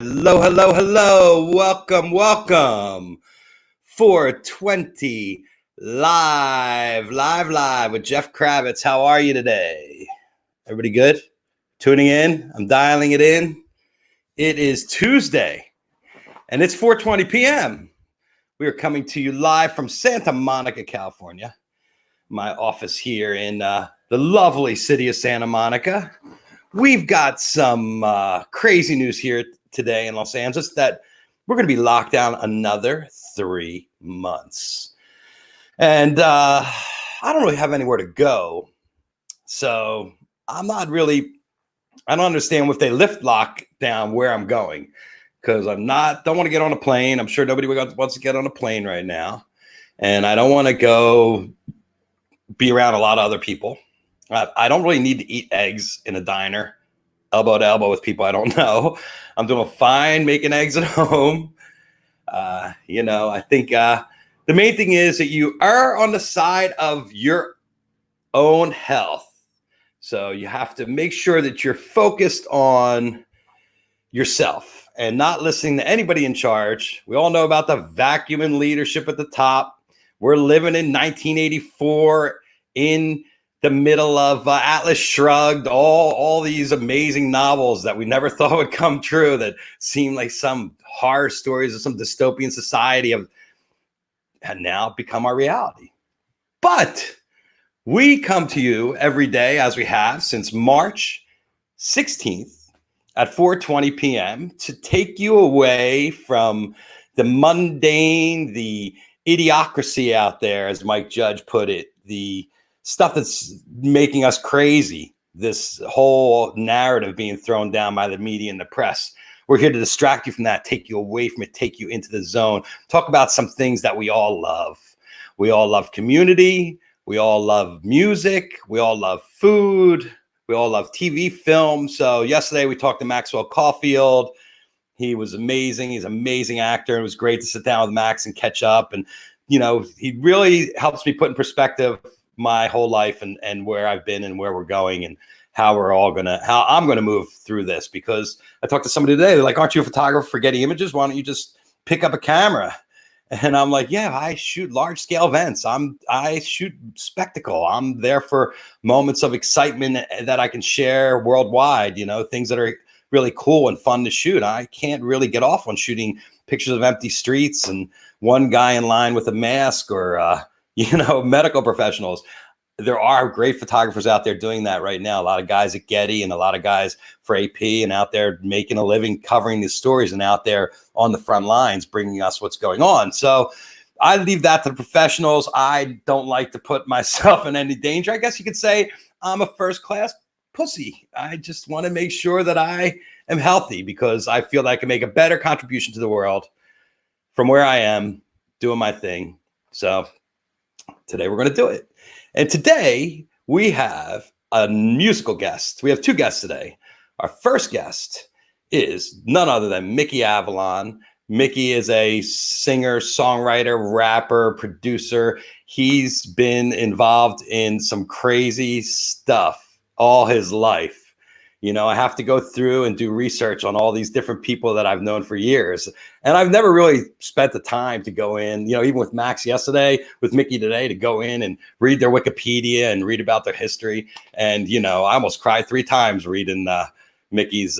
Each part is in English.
Hello, hello, hello. Welcome. 420 live with Jeff Kravitz. How are you today? Everybody good? Tuning in? I'm dialing it in. It is Tuesday, and it's 4:20 p.m. We are coming to you live from Santa Monica, California. My office here in the lovely city of Santa Monica. We've got some crazy news here today in Los Angeles that we're going to be locked down another 3 months. And I don't really have anywhere to go. So I don't understand if they lift lockdown where I'm going, because don't want to get on a plane. I'm sure nobody wants to get on a plane right now. And I don't want to go be around a lot of other people. I don't really need to eat eggs in a diner, elbow to elbow with people I don't know. I'm doing fine making eggs at home. I think the main thing is that you are on the side of your own health. So you have to make sure that you're focused on yourself and not listening to anybody in charge. We all know about the vacuum and leadership at the top. We're living in 1984 in the middle of Atlas Shrugged, all these amazing novels that we never thought would come true, that seem like some horror stories of some dystopian society have now become our reality. But we come to you every day, as we have since March 16th at 4:20 p.m. to take you away from the mundane, the idiocracy out there, as Mike Judge put it, the stuff that's making us crazy, this whole narrative being thrown down by the media and the press. We're here to distract you from that, take you away from it, take you into the zone, talk about some things that we all love. We all love community. We all love music. We all love food. We all love TV, film. So yesterday we talked to Maxwell Caulfield. He was amazing. He's an amazing actor. It was great to sit down with Max and catch up. And, he really helps me put in perspective my whole life and where I've been and where we're going and how I'm going to move through this. Because I talked to somebody today, they're like, aren't you a photographer for Getty Images? Why don't you just pick up a camera? And I'm like, yeah, I shoot large scale events. I shoot spectacle. I'm there for moments of excitement that I can share worldwide, things that are really cool and fun to shoot. I can't really get off on shooting pictures of empty streets and one guy in line with a mask or, medical professionals. There are great photographers out there doing that right now. A lot of guys at Getty and a lot of guys for AP and out there making a living covering these stories and out there on the front lines bringing us what's going on. So I leave that to the professionals. I don't like to put myself in any danger. I guess you could say I'm a first class pussy. I just want to make sure that I am healthy because I feel that I can make a better contribution to the world from where I am doing my thing. So today we're going to do it. And today we have a musical guest. We have two guests today. Our first guest is none other than Mickey Avalon. Mickey is a singer, songwriter, rapper, producer. He's been involved in some crazy stuff all his life. I have to go through and do research on all these different people that I've known for years. And I've never really spent the time to go in, even with Max yesterday, with Mickey today, to go in and read their Wikipedia and read about their history. And, I almost cried 3 times reading Mickey's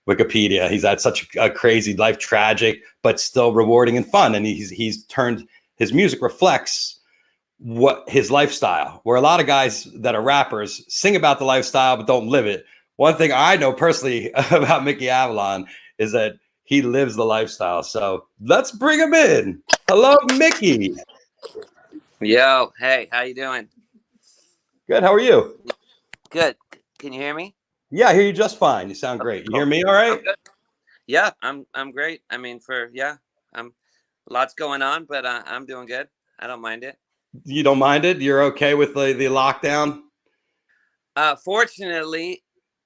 Wikipedia. He's had such a crazy life, tragic, but still rewarding and fun. And he's turned, his music reflects what his lifestyle, where a lot of guys that are rappers sing about the lifestyle, but don't live it. One thing I know personally about Mickey Avalon is that he lives the lifestyle. So let's bring him in. Hello, Mickey. Yo, hey, how you doing? Good. How are you? Good. Can you hear me? Yeah, I hear you just fine. You sound great. You hear me all right? Yeah, I'm great. I mean, lots going on, but I'm doing good. I don't mind it. You don't mind it? You're okay with the lockdown? Fortunately,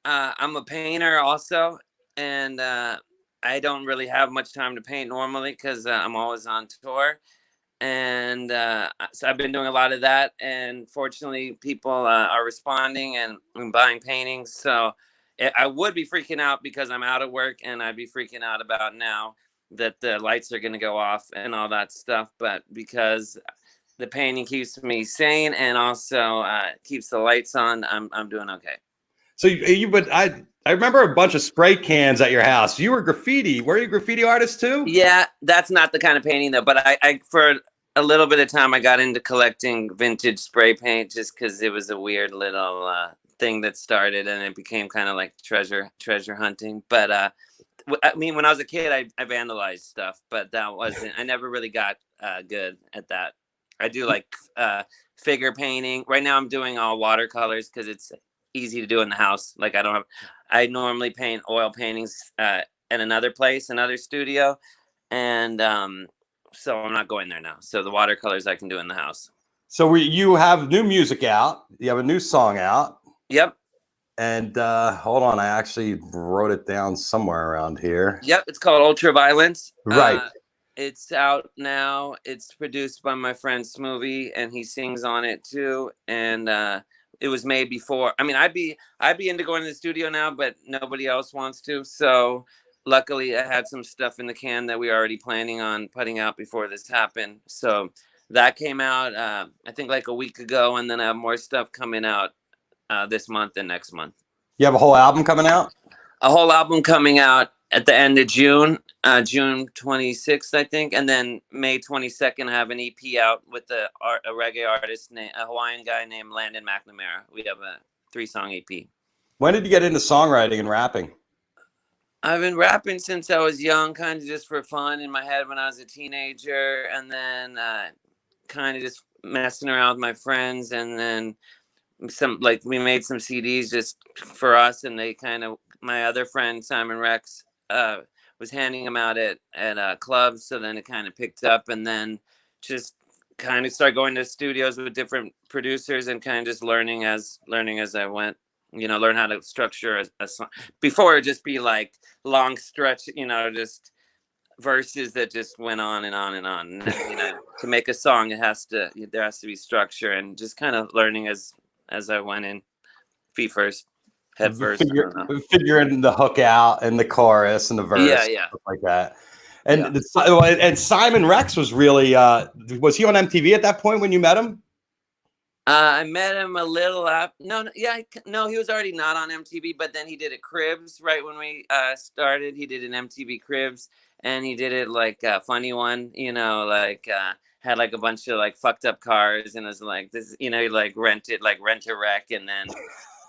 I'm a painter also, and I don't really have much time to paint normally because I'm always on tour. And so I've been doing a lot of that, and fortunately people are responding and buying paintings, so I would be freaking out because I'm out of work, and I'd be freaking out about now that the lights are going to go off and all that stuff. But because the painting keeps me sane and also keeps the lights on, I'm doing okay. So but I remember a bunch of spray cans at your house. You were graffiti. Were you a graffiti artist too? Yeah, that's not the kind of painting though. But I for a little bit of time, I got into collecting vintage spray paint just because it was a weird little thing that started, and it became kind of like treasure hunting. But I mean, when I was a kid, I vandalized stuff, but that wasn't. I never really got good at that. I do like figure painting. Right now, I'm doing all watercolors because it's easy to do in the house. Like I normally paint oil paintings at another place, another studio, and so I'm not going there now. So the watercolors I can do in the house. So you have new music out. You have a new song out. Yep. And hold on, I actually wrote it down somewhere around here. Yep, it's called Ultraviolence. Right. It's out now. It's produced by my friend Smoothie, and he sings on it too. And it was made before. I mean, I'd be into going to the studio now, but nobody else wants to. So luckily, I had some stuff in the can that we were already planning on putting out before this happened. So that came out, I think, like a week ago, and then I have more stuff coming out this month and next month. You have a whole album coming out? A whole album coming out at the end of June, June 26th, I think. And then May 22nd, I have an EP out with a reggae artist, a Hawaiian guy named Landon McNamara. We have a 3-song EP. When did you get into songwriting and rapping? I've been rapping since I was young, kind of just for fun in my head when I was a teenager. And then kind of just messing around with my friends. And then we made some CDs just for us, and they kind of, my other friend Simon Rex was handing them out at clubs, so then it kind of picked up, and then just kind of started going to studios with different producers and kind of just learning as I went, learn how to structure a song. Before, it'd just be like long stretch, just verses that just went on and on and on. And, to make a song, there has to be structure, and just kind of learning as I went in, feet first, head first. Figuring the hook out and the chorus and the verse, yeah, stuff like that. And and Simon Rex was really was he on MTV at that point when you met him? I met him a little after. No, he was already not on MTV, but then he did a Cribs right when we started. He did an MTV Cribs, and he did it like a funny one, had like a bunch of like fucked up cars, and it was like this, he like rented, like Rent a Wreck, and then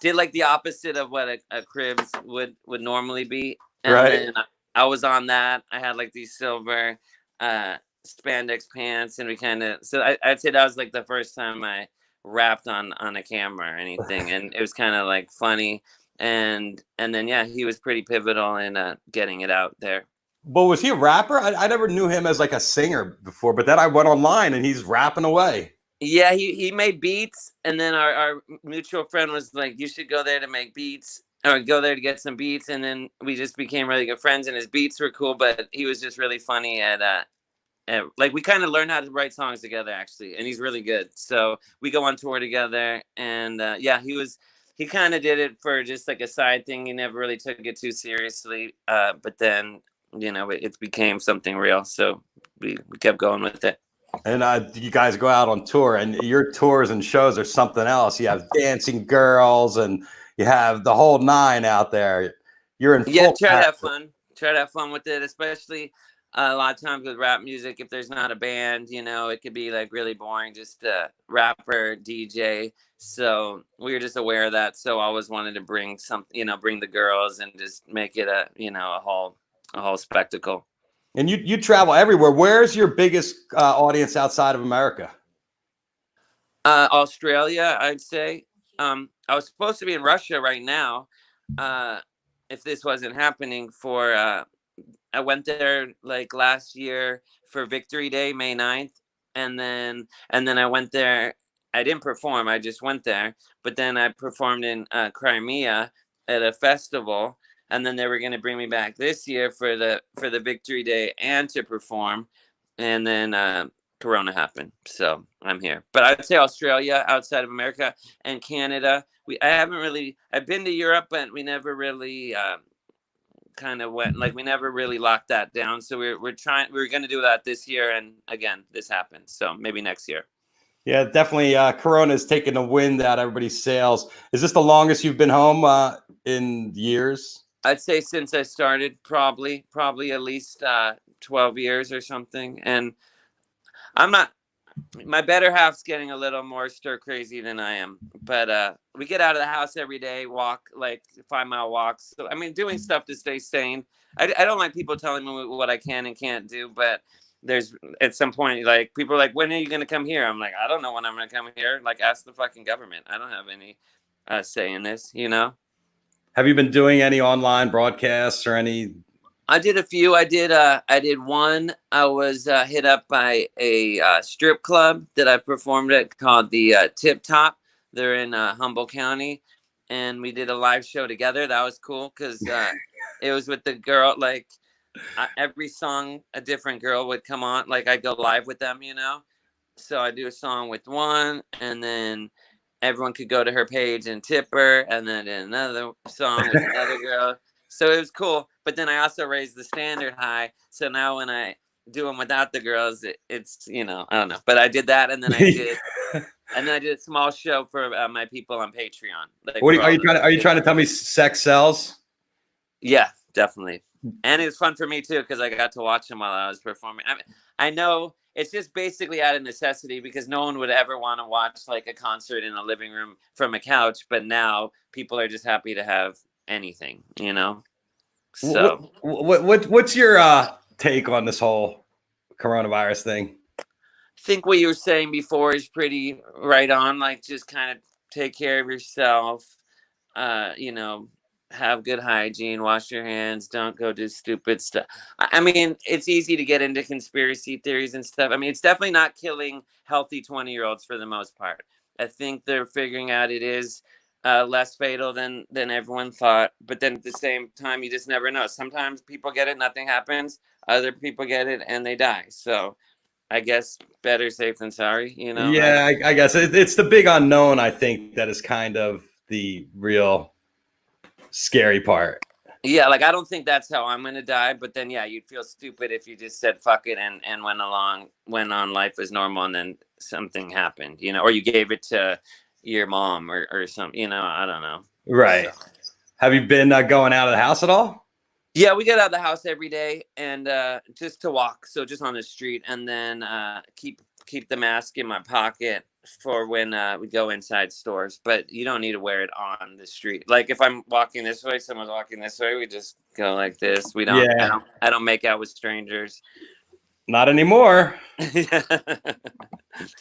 did like the opposite of what a Cribs would normally be. And then I was on that. I had like these silver spandex pants, and we kind of, so I'd say that was like the first time I rapped on a camera or anything, and it was kind of like funny. And then he was pretty pivotal in getting it out there. Well, was he a rapper? I never knew him as like a singer before, but then I went online and he's rapping away. Yeah, he made beats, and then our mutual friend was like, you should go there to make beats, or go there to get some beats. And then we just became really good friends, and his beats were cool, but he was just really funny at like, we kind of learned how to write songs together, actually, and he's really good. So we go on tour together, and he kind of did it for just like a side thing. He never really took it too seriously, but then it became something real, so we kept going with it. And you guys go out on tour, and your tours and shows are something else. You have dancing girls, and you have the whole nine out there. You're in full try to have fun with it, especially a lot of times with rap music. If there's not a band, it could be like really boring, just a rapper, DJ. So we were just aware of that, so I always wanted to bring bring the girls and just make it a whole spectacle. And you travel everywhere. Where's your biggest audience outside of America? Australia, I'd say. I was supposed to be in Russia right now, if this wasn't happening. I went there like last year for Victory Day, May 9th, and then I went there. I didn't perform. I just went there. But then I performed in Crimea at a festival. And then they were going to bring me back this year for the Victory Day and to perform. And then Corona happened. So I'm here. But I'd say Australia, outside of America, and Canada. I've been to Europe, but we never really kind of went, like, we never really locked that down. So we were going to do that this year. And again, this happened. So maybe next year. Yeah, definitely. Corona has taken the wind out of everybody's sails. Is this the longest you've been home in years? I'd say since I started, probably at least 12 years or something. And I'm not, my better half's getting a little more stir crazy than I am, but we get out of the house every day, walk like 5-mile walks. So, I mean, doing stuff to stay sane. I don't like people telling me what I can and can't do, but there's at some point, like, people are like, when are you going to come here? I'm like, I don't know when I'm going to come here. Like, ask the fucking government. I don't have any say in this, you know? Have you been doing any online broadcasts or any? I did a few. I did one. I was hit up by a strip club that I performed at called the Tip Top. They're in Humboldt County, and we did a live show together. That was cool because it was with the girl. Like, every song, a different girl would come on. Like, I'd go live with them, you know. So I do a song with one, and then everyone could go to her page and tip her, and then another song with another girl. So it was cool, but then I also raised the standard high. So now when I do them without the girls, it's, you know, I don't know. But I did that, and then I did a small show for my people on Patreon. Like, What are you trying to tell me? Sex sells? Yeah, definitely. And it was fun for me too because I got to watch them while I was performing. I know it's just basically out of necessity because no one would ever want to watch like a concert in a living room from a couch. But now people are just happy to have anything, you know. So what's your take on this whole coronavirus thing? I think what you were saying before is pretty right on. Like, just kind of take care of yourself. You know, have good hygiene, wash your hands, don't go do stupid stuff. I mean, it's easy to get into conspiracy theories and stuff. I mean, it's definitely not killing healthy 20-year-olds for the most part. I think they're figuring out it is less fatal than everyone thought. But then at the same time, you just never know. Sometimes people get it, nothing happens. Other people get it and they die. So I guess better safe than sorry, you know? Yeah, I guess it's the big unknown, I think, that is kind of the real scary part. Yeah, like, I don't think that's how I'm gonna die, but then yeah, you'd feel stupid if you just said fuck it and went on life as normal, and then something happened, you know, or you gave it to your mom or something, you know, I don't know. Right. So. Have you been going out of the house at all? Yeah, we get out of the house every day and just to walk, so just on the street, and then keep the mask in my pocket for when we go inside stores, but you don't need to wear it on the street. Like, if I'm walking this way, someone's walking this way, we just go like this. We don't. Yeah. I don't make out with strangers. Not anymore.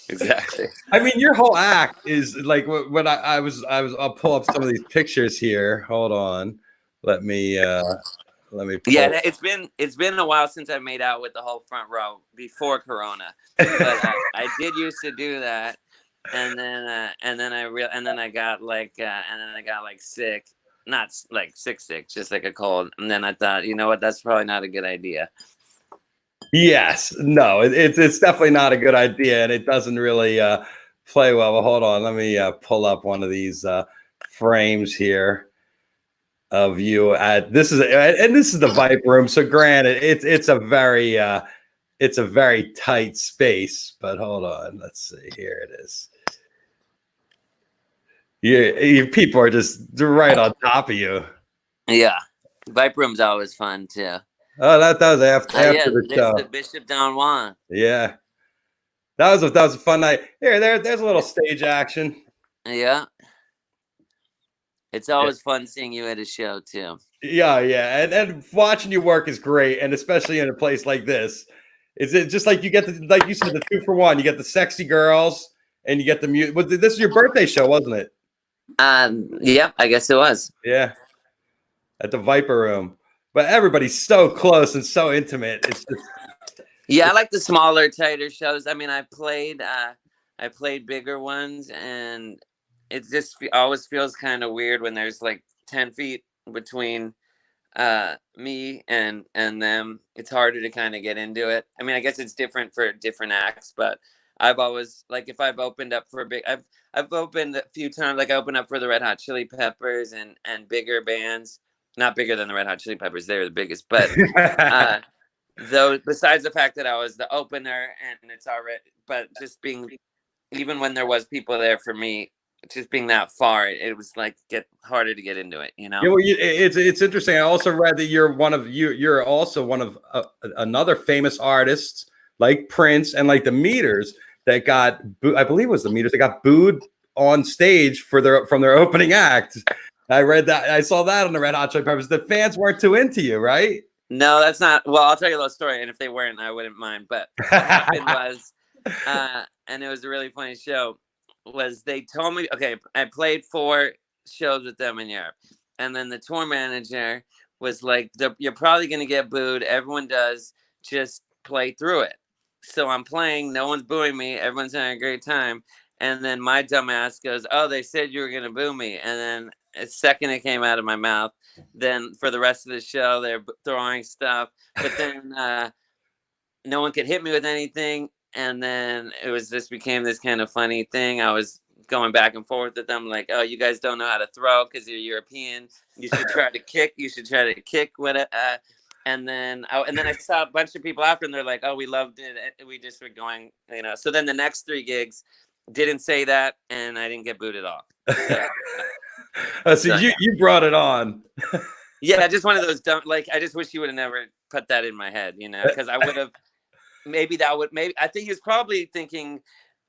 Exactly. I mean, your whole act is like when I'll pull up some of these pictures here. Hold on, let me. Yeah, it's been a while since I made out with the whole front row before Corona, but I did used to do that, and then I got like sick, not like sick, just like a cold, and then I thought, you know what, that's probably not a good idea. Yes, no, it's definitely not a good idea, and it doesn't really play well. But hold on, let me pull up one of these frames here of you at this is the Viper room. So granted, it's a very tight space, but hold on, let's see. Here it is. You people are just right on top of you. Yeah, Viper room's always fun too. Oh, that was after the show. The Bishop Don Juan. Yeah, that was a fun night. There's a little stage action. Yeah. It's always fun seeing you at a show too. Yeah, and watching you work is great, and especially in a place like this. Is it just like you get like you said, the 2-for-1? You get the sexy girls, and you get the music. This is your birthday show, wasn't it? Yeah, I guess it was. Yeah, at the Viper Room, but everybody's so close and so intimate. It's just I like the smaller, tighter shows. I mean, I played bigger ones, and it just always feels kind of weird when there's like 10 feet between me and them, it's harder to kind of get into it. I mean, I guess it's different for different acts, but I've always, like, if I've opened up for a big, I've opened a few times. Like I opened up for the Red Hot Chili Peppers and bigger bands, not bigger than the Red Hot Chili Peppers. They were the biggest, but though besides the fact that I was the opener and it's already, but just being, even when there was people there for me, just being that far, it was like get harder to get into it, you know? Yeah, well, it's interesting. I also read that you're also one of another famous artists like Prince and like the Meters that got I believe it was the Meters that got booed on stage for from their opening act. I read that. I saw that on the Red Hot Chili Peppers. The fans weren't too into you, right? No, that's not. Well, I'll tell you a little story, and if they weren't, I wouldn't mind. But what happened was, and it was a really funny show, was they told me, okay, I played 4 shows with them in Europe, and then the tour manager was like, you're probably going to get booed. Everyone does. Just play through it. So I'm playing. No one's booing me. Everyone's having a great time. And then my dumbass goes, oh, they said you were going to boo me. And then the second it came out of my mouth, then for the rest of the show, they're throwing stuff. But then no one could hit me with anything. And then it was just became this kind of funny thing. I was going back and forth with them, like, oh, you guys don't know how to throw because you're European. You should try to kick. You should try to kick with it. And then I saw a bunch of people after, and they're like, oh, we loved it. We just were going, you know. So then the next 3 gigs didn't say that, and I didn't get booed at all. So you brought it on. Yeah, just one of those dumb. Like, I just wish you would have never put that in my head, you know, because I would have. Maybe I think he was probably thinking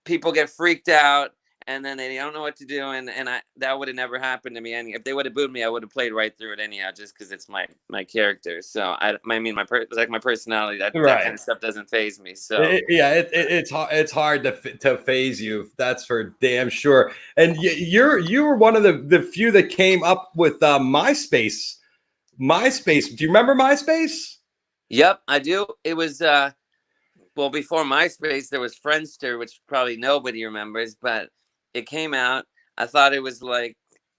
people get freaked out and then they don't know what to do, and that would have never happened to me. And if they would have booed me, I would have played right through it anyhow, just because it's my character. So I mean, my personality, that kind of stuff doesn't faze me. So it's hard to phase you. That's for damn sure. And you were one of the few that came up with MySpace. Do you remember MySpace? Yep, I do. It was well, before MySpace, there was Friendster, which probably nobody remembers, but it came out. I thought it was like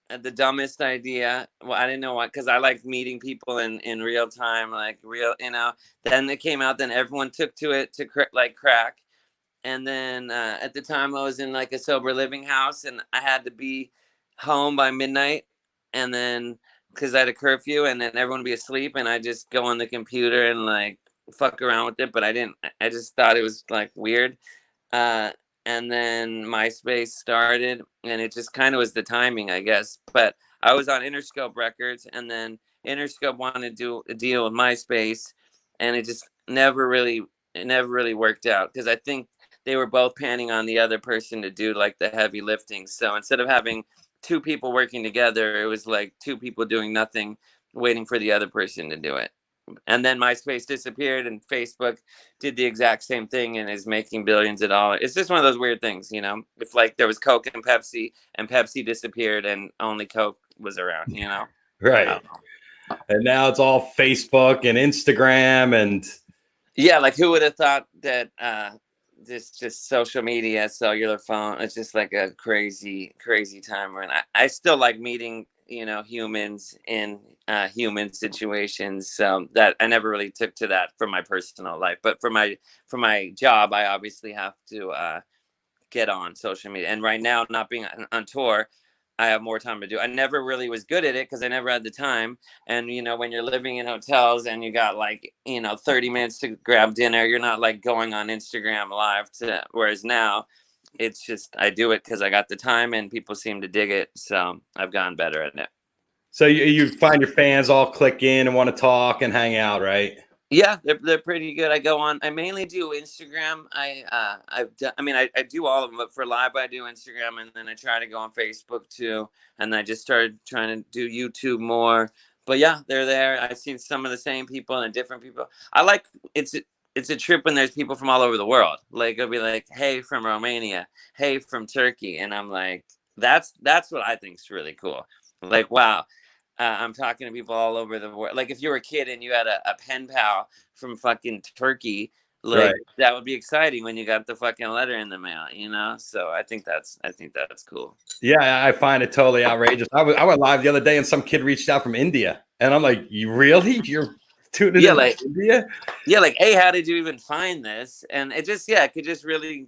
the dumbest idea. Well, I didn't know what, because I like meeting people in real time, like real, you know. Then it came out, then everyone took to it to like crack. And then at the time, I was in like a sober living house, and I had to be home by midnight. And then because I had a curfew, and then everyone would be asleep, and I just go on the computer and like fuck around with it, but I didn't. I just thought it was like weird. And then MySpace started, and it just kind of was the timing, I guess. But I was on Interscope Records, and then Interscope wanted to do a deal with MySpace, and it just never really worked out, because I think they were both panning on the other person to do like the heavy lifting. So instead of having 2 people working together, it was like 2 people doing nothing, waiting for the other person to do it. And then MySpace disappeared, and Facebook did the exact same thing and is making billions of dollars. It's just one of those weird things, you know. If like there was Coke and Pepsi disappeared, and only Coke was around, you know. Right. And now it's all Facebook and Instagram and. Yeah, like who would have thought that this just social media, cellular phone, it's just like a crazy time. And I still like meeting, you know, humans in human situations. So that I never really took to that for my personal life, but for my job, I obviously have to get on social media. And right now, not being on tour, I have more time to do. I never really was good at it because I never had the time. And, you know, when you're living in hotels and you got like, you know, 30 minutes to grab dinner, you're not like going on Instagram live whereas now it's just, I do it because I got the time and people seem to dig it. So I've gotten better at it. So you find your fans all click in and want to talk and hang out, right? Yeah, they're pretty good. I go on. I mainly do Instagram. I do all of them, but for live I do Instagram, and then I try to go on Facebook too. And I just started trying to do YouTube more. But yeah, they're there. I've seen some of the same people and different people. I like it's a trip when there's people from all over the world. Like I'll be like, hey, from Romania, hey, from Turkey, and I'm like, that's what I think is really cool. Like, wow. I'm talking to people all over the world. Like if you were a kid and you had a pen pal from fucking Turkey, Like that would be exciting when you got the fucking letter in the mail, you know? So I think that's cool. Yeah, I find it totally outrageous. I went live the other day and some kid reached out from India, and I'm like, "You really? You're tuning in from India?" Yeah, like, hey, how did you even find this? And it just, it could just really,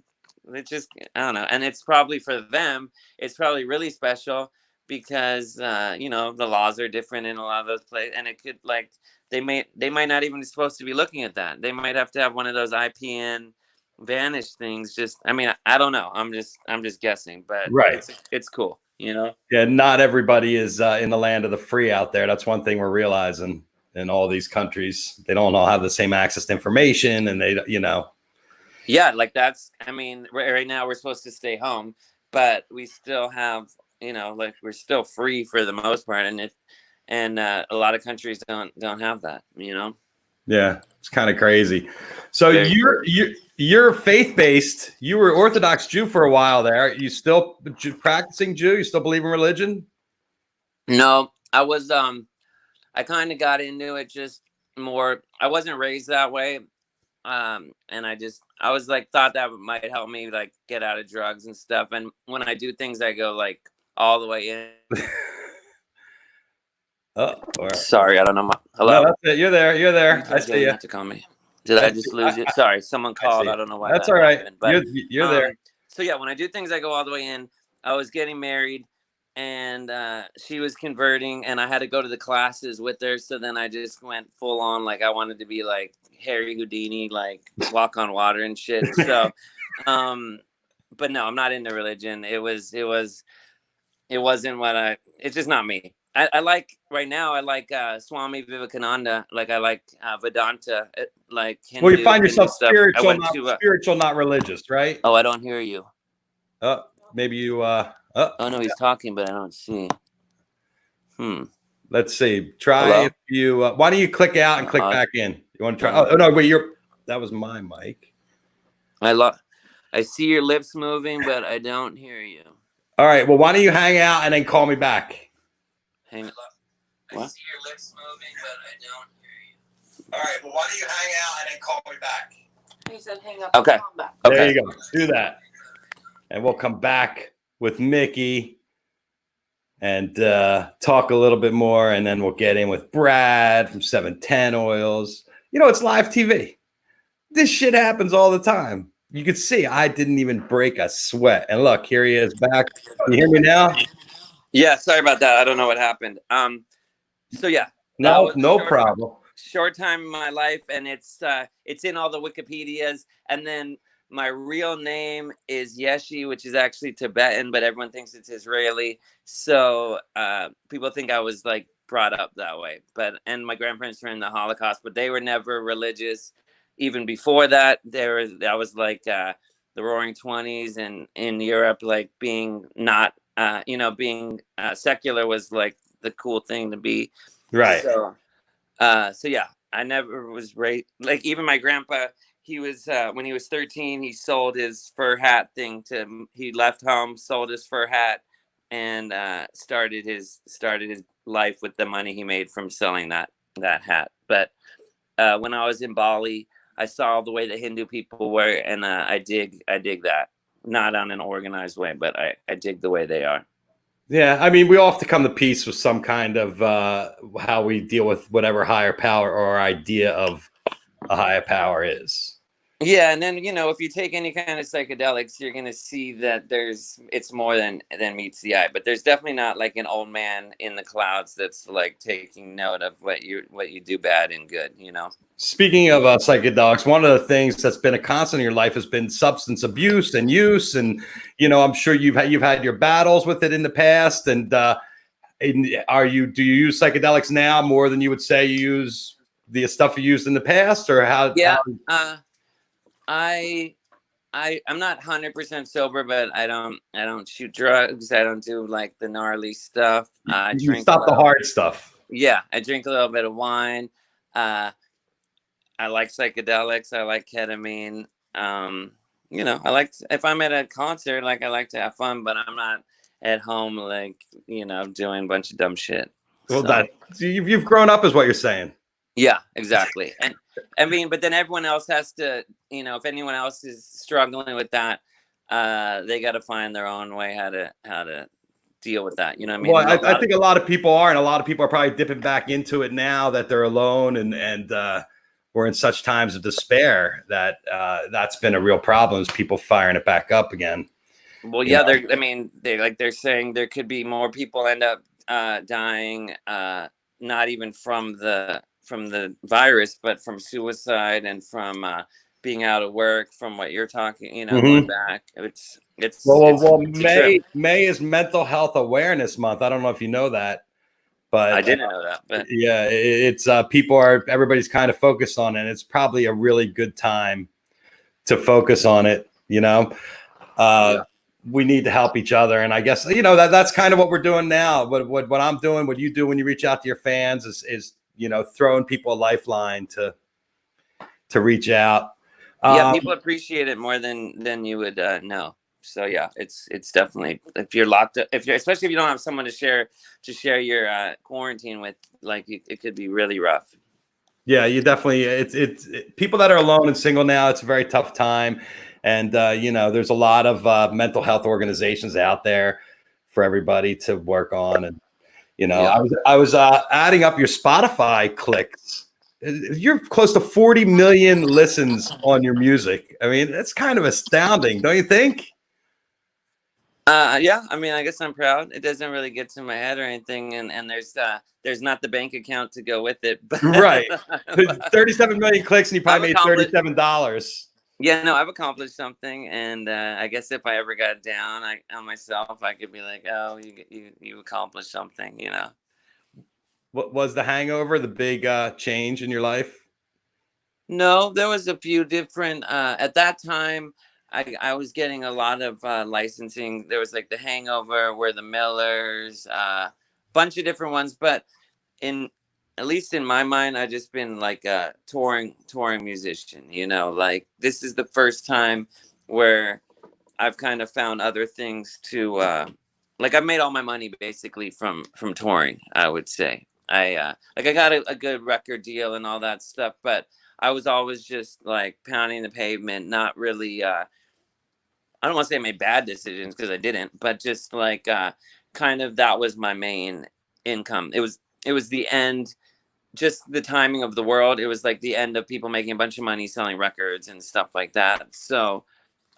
it just, I don't know. And it's probably for them, it's probably really special because you know, the laws are different in a lot of those places, and it could like they might not even be supposed to be looking at that. They might have to have one of those IPN vanish things. Just, I mean, I don't know. I'm just guessing, but it's cool, you know. Yeah, not everybody is in the land of the free out there. That's one thing we're realizing in all these countries. They don't all have the same access to information, and they, you know. Yeah, like that's, I mean, right now we're supposed to stay home, but we still have, you know, like we're still free for the most part, and a lot of countries don't have that, you know. Yeah, it's kind of crazy. So you're faith-based. You were Orthodox Jew for a while there. You still practicing Jew? You still believe in religion? No, I was I kind of got into it just more. I wasn't raised that way. And I was like, thought that might help me like get out of drugs and stuff. And when I do things, I go like all the way in. Sorry, I don't know. Hello? No, that's it. You're there. You're there. I see you. Not to call me. Did I just lose you? Sorry, someone called. I don't know why. That's all right. Happened, but, you're there. So yeah, when I do things, I go all the way in. I was getting married, and she was converting, and I had to go to the classes with her. So then I just went full on, like I wanted to be like Harry Houdini, like walk on water and shit. So, but no, I'm not into religion. It wasn't what it's just not me. I like right now. I like Swami Vivekananda. Like I like Vedanta. Like Hindu, well, you find yourself spiritual, spiritual, not religious, right? Oh, I don't hear you. Maybe you. Oh no, he's talking, but I don't see. Let's see. Try if you. Why don't you click out and click back in? You want to try? Oh no, wait. That was my mic. I see your lips moving, but I don't hear you. All right. Well, why don't you hang out and then call me back? Hang on. I see your lips moving, but I don't hear you. All right. Well, why don't you hang out and then call me back? He said hang up. Okay. And call back. Okay. There you go. Do that. And we'll come back with Mickey and talk a little bit more. And then we'll get in with Brad from 710 Oils. You know, it's live TV. This shit happens all the time. You could see I didn't even break a sweat. And look, here he is back. Can you hear me now? Yeah, sorry about that. I don't know what happened. So yeah. No problem. Short time in my life, and it's in all the Wikipedias. And then my real name is Yeshi, which is actually Tibetan, but everyone thinks it's Israeli. So people think I was like brought up that way. And my grandparents were in the Holocaust, but they were never religious. Even before that, I was like the Roaring 20s, and in Europe, like being not. Being secular was like the cool thing to be. Right. So yeah, I never was raised like, even my grandpa, he was when he was 13, he sold his fur hat thing he left home, sold his fur hat, and started his life with the money he made from selling that hat. But when I was in Bali, I saw the way the Hindu people were, and I dig that. Not on an organized way, but I dig the way they are. Yeah, I mean, we all have to come to peace with some kind of how we deal with whatever higher power or idea of a higher power is. Yeah, and then, if you take any kind of psychedelics, you're going to see that it's more than meets the eye. But there's definitely not like an old man in the clouds that's like taking note of what you do bad and good, Speaking of psychedelics, one of the things that's been a constant in your life has been substance abuse and use. And, I'm sure you've had your battles with it in the past. And do you use psychedelics now more than you would say you use the stuff you used in the past, or how? Yeah. I'm not 100% sober, but I don't shoot drugs. I don't do like the gnarly stuff. I drink stop the hard stuff. Yeah, I drink a little bit of wine. I like psychedelics. I like ketamine. I like, if I'm at a concert, like I like to have fun, but I'm not at home like doing a bunch of dumb shit. Well, you've grown up, is what you're saying. Yeah, exactly. And I mean, but then everyone else has to, if anyone else is struggling with that, they got to find their own way how to deal with that. You know what I mean? Well, A I lot of, think a lot of people are, and a lot of people are probably dipping back into it now that they're alone and we're in such times of despair that that's been a real problem. Is people firing it back up again? well, You yeah, know? they're saying there could be more people end up dying, not even from the virus, but from suicide and from being out of work. From what you're talking, going Mhm. back, Well, it's a trip. May is Mental Health Awareness Month. I don't know if you know that, I but didn't know that, but yeah, it's everybody's kind of focused on it. It's probably a really good time to focus on it. yeah. We need to help each other, and I guess that's kind of what we're doing now. What I'm doing, what you do when you reach out to your fans is throwing people a lifeline to reach out. Yeah, Um, people appreciate it more than you would know. So yeah, it's definitely, if you're locked up, if you're, especially if you don't have someone to share your quarantine with, like it could be really rough. Yeah, you definitely. People that are alone and single now. It's a very tough time, and there's a lot of mental health organizations out there for everybody to work on. And Yeah. I was adding up your Spotify clicks. You're close to 40 million listens on your music. I mean, that's kind of astounding, don't you think? Yeah, I mean, I guess I'm proud. It doesn't really get to my head or anything, and there's not the bank account to go with it, but Right. 37 million clicks, and you I've probably made accomplished. $37. Yeah, no, I've accomplished something, and I guess if I ever got down on myself, I could be like, oh, you accomplished something. What was the hangover? The big change in your life? No, there was a few different. At that time, I was getting a lot of licensing. There was like the Hangover, We're the Millers, bunch of different ones. But in at least in my mind, I just been like a touring musician. Like this is the first time where I've kind of found other things to like. I've made all my money basically from touring. I would say I got a good record deal and all that stuff, but I was always just like pounding the pavement, not really. I don't want to say I made bad decisions because I didn't, but just like kind of that was my main income. It was the end, just the timing of the world. It was like the end of people making a bunch of money selling records and stuff like that. So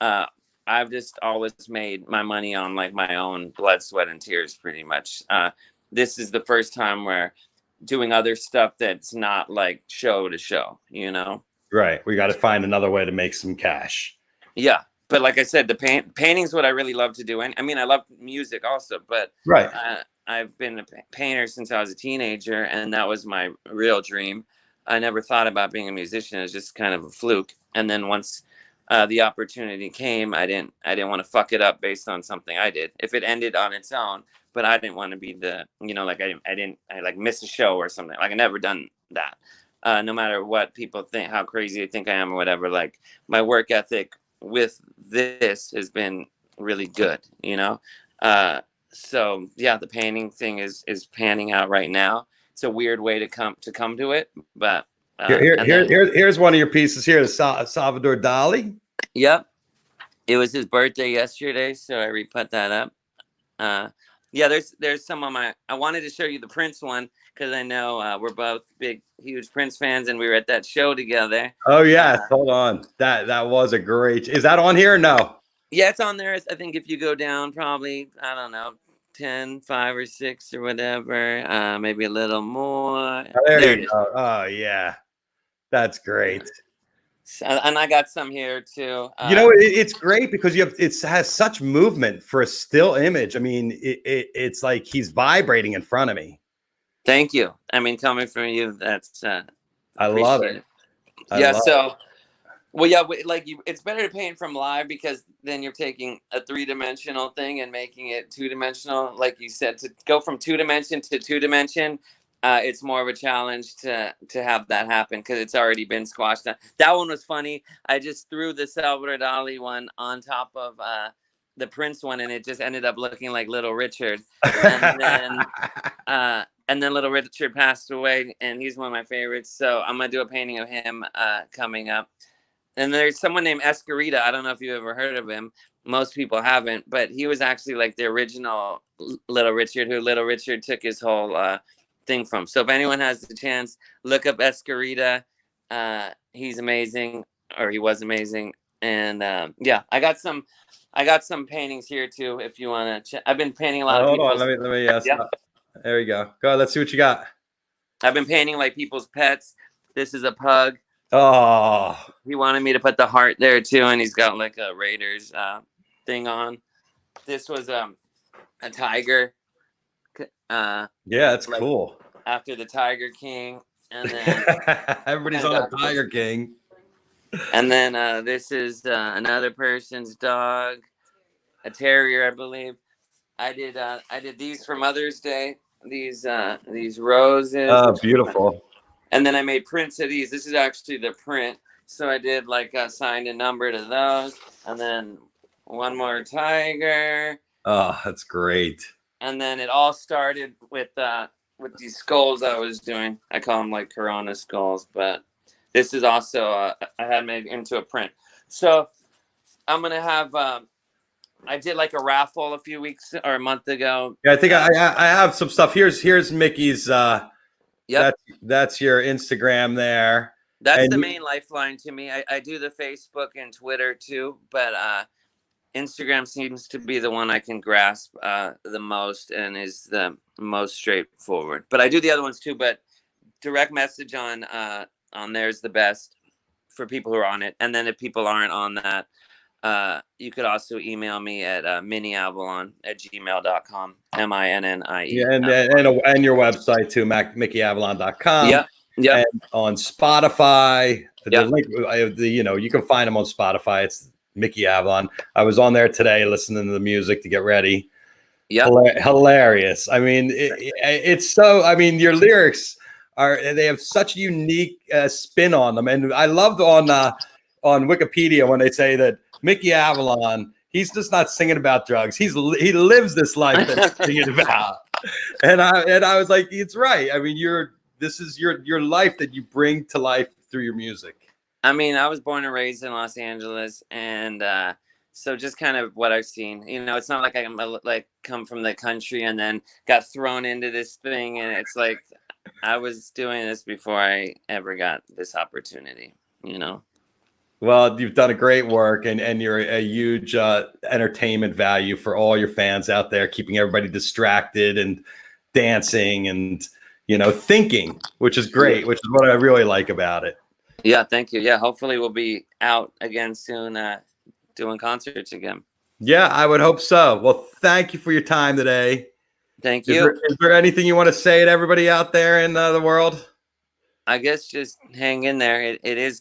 uh, I've just always made my money on like my own blood, sweat, and tears, pretty much. This is the first time where doing other stuff that's not like show to show. Right. We got to find another way to make some cash. Yeah, but like I said, the painting's what I really love to do. And I mean, I love music also, but Right. I've been a painter since I was a teenager, and that was my real dream. I never thought about being a musician. It was just kind of a fluke. And then once the opportunity came, I didn't want to fuck it up based on something I did. If it ended on its own, but I didn't want to be like I like miss a show or something. Like I never done that. No matter what people think, how crazy they think I am or whatever. Like my work ethic with this has been really good. So yeah, the painting thing is panning out right now. It's a weird way to come to it, but and then Here's one of your pieces here, Salvador Dali. yep, it was his birthday yesterday, so I re-put that up. uh yeah, there's some of my, I wanted to show you the Prince one because I know we're both big huge Prince fans, and we were at that show together. Oh yes, hold on. That was a great. Is that on here? No. Yeah, it's on there. I think if you go down probably, I don't know, 10, 5 or 6 or whatever, maybe a little more. Oh, there There it you is. go. Oh yeah, that's great. So, and I got some here too. It's great because it has such movement for a still image. I mean, it's like he's vibrating in front of me. Thank you. I mean, coming from you, that's I love appreciate it. it. I Yeah. love So, well, yeah, like it's better to paint from live because then you're taking a 3-dimensional thing and making it 2-dimensional. Like you said, to go from 2 dimension to 2 dimension, it's more of a challenge to have that happen because it's already been squashed. That one was funny. I just threw the Salvador Dali one on top of the Prince one, and it just ended up looking like Little Richard. And then Little Richard passed away, and he's one of my favorites. So I'm gonna do a painting of him coming up. And there's someone named Escarita. I don't know if you ever heard of him. Most people haven't, but he was actually like the original Little Richard, who Little Richard took his whole thing from. So if anyone has the chance, look up Escarita. He's amazing, or he was amazing. And yeah, I got some paintings here too. If you want to, I've been painting a lot of people. Hold on, let me. Yeah. There we go. Go ahead, let's see what you got. I've been painting like people's pets. This is a pug. Oh, He wanted me to put the heart there too, and he's got like a Raiders thing on. This was a tiger. yeah, it's like, cool. After the Tiger King, and then everybody's on the Tiger King. And then this is another person's dog, a terrier, I believe. I did these for Mother's Day. These roses. Oh, beautiful. And then I made prints of these. This is actually the print. So I did like signed a number to those, and then one more tiger. Oh, that's great. And then it all started with these skulls I was doing. I call them like Corona skulls, but this is also I had made into a print. So I'm gonna have. I did like a raffle a few weeks or a month ago. Yeah, I think I have some stuff. Here's Mickey's. Yep. That's your Instagram there. That's the main lifeline to me. I do the Facebook and Twitter too, but Instagram seems to be the one I can grasp the most and is the most straightforward. But I do the other ones too. But direct message on there is the best for people who are on it. And then if people aren't on that, you could also email me at minnyavalon@gmail.com. MINNIE. Yeah, and your website too, MickeyAvalon.com. Yeah. Yeah. And on Spotify, Yeah. the link, you can find them on Spotify. It's Mickey Avalon. I was on there today listening to the music to get ready. Yeah. Hilarious. I mean, it's so. I mean, your lyrics they have such a unique spin on them, and I loved on Wikipedia when they say that Mickey Avalon, he's just not singing about drugs. He lives this life that he's singing about. And I was like, it's right. I mean, this is your life that you bring to life through your music. I mean, I was born and raised in Los Angeles, and so just kind of what I've seen. It's not like I'm like come from the country and then got thrown into this thing, and it's like I was doing this before I ever got this opportunity. Well, you've done a great work, and you're a huge entertainment value for all your fans out there, keeping everybody distracted and dancing and thinking, which is great, which is what I really like about it. Yeah, thank you. Yeah, hopefully we'll be out again soon, doing concerts again. Yeah, I would hope so. Well, thank you for your time today. Thank you. Is there anything you want to say to everybody out there in the world? I guess just hang in there. It has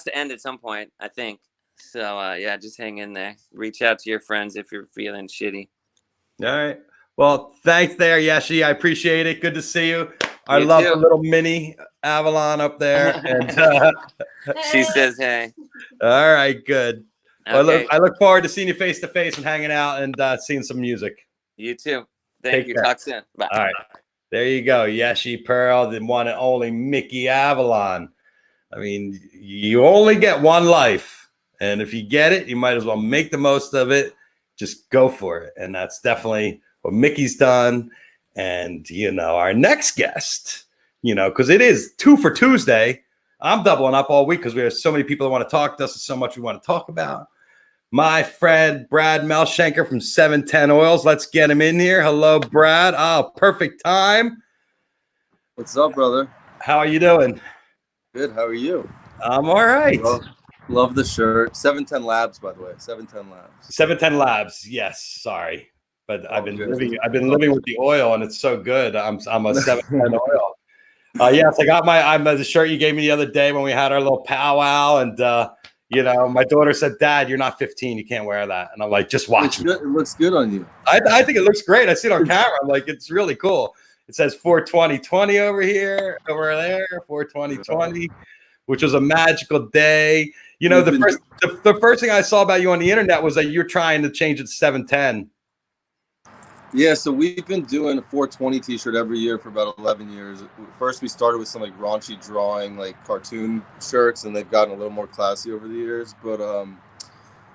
to end at some point, I think. So yeah, just hang in there. Reach out to your friends if you're feeling shitty. All right. Well, thanks there, Yeshi. I appreciate it. Good to see you. I You love too. the little mini Avalon up there. And She says, "Hey." all right, good. Okay. Well, I look forward to seeing you face to face and hanging out and seeing some music. You too. Thank Take you. care. Talk soon. Bye. All right. There you go. Yeshi Pearl, the one and only Mickey Avalon. I mean, you only get one life. And if you get it, you might as well make the most of it. Just go for it. And that's definitely what Mickey's done. And, our next guest, because it is 2 for Tuesday. I'm doubling up all week because we have so many people that want to talk to us and so much we want to talk about. My friend Brad Melshenker from 710 Oils. Let's get him in here. Hello, Brad. Oh, perfect time. What's up, brother? How are you doing? Good. How are you? I'm all right. Love the shirt. 710 Labs, by the way. 710 Labs. 710 Labs. Yes. Sorry, but I've been good. living with the oil, and it's so good. I'm a 710 Oil. Yes, I got the shirt you gave me the other day when we had our little powwow, and my daughter said, "Dad, you're not 15. You can't wear that." And I'm like, "Just watch me." It looks good on you. I think it looks great. I see it on camera. I'm like, it's really cool. It says 42020 over here, over there, 42020. which was a magical day. You know, the first thing I saw about you on the internet was that you're trying to change it to 710. Yeah, so we've been doing a 420 t-shirt every year for about 11 years. First, we started with some like raunchy drawing, like cartoon shirts, and they've gotten a little more classy over the years. But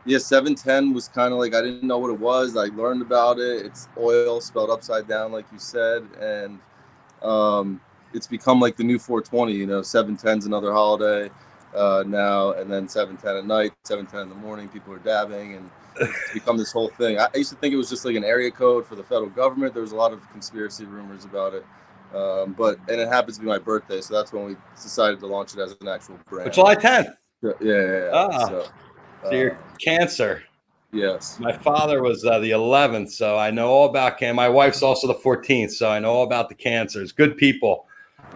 yeah, 710 was kind of like, I didn't know what it was. I learned about it. It's oil spelled upside down, like you said, and it's become like the new 420. You know, 710's another holiday now, and then 710 at night, 710 in the morning. People are dabbing, and it's become this whole thing. I used to think it was just like an area code for the federal government. There was a lot of conspiracy rumors about it, and it happens to be my birthday, so that's when we decided to launch it as an actual brand. July 10th. Yeah. Ah, So you're Cancer. yes. My father was the 11th, so I know all about Cancer. My wife's also the 14th, so I know all about the Cancers. Good people.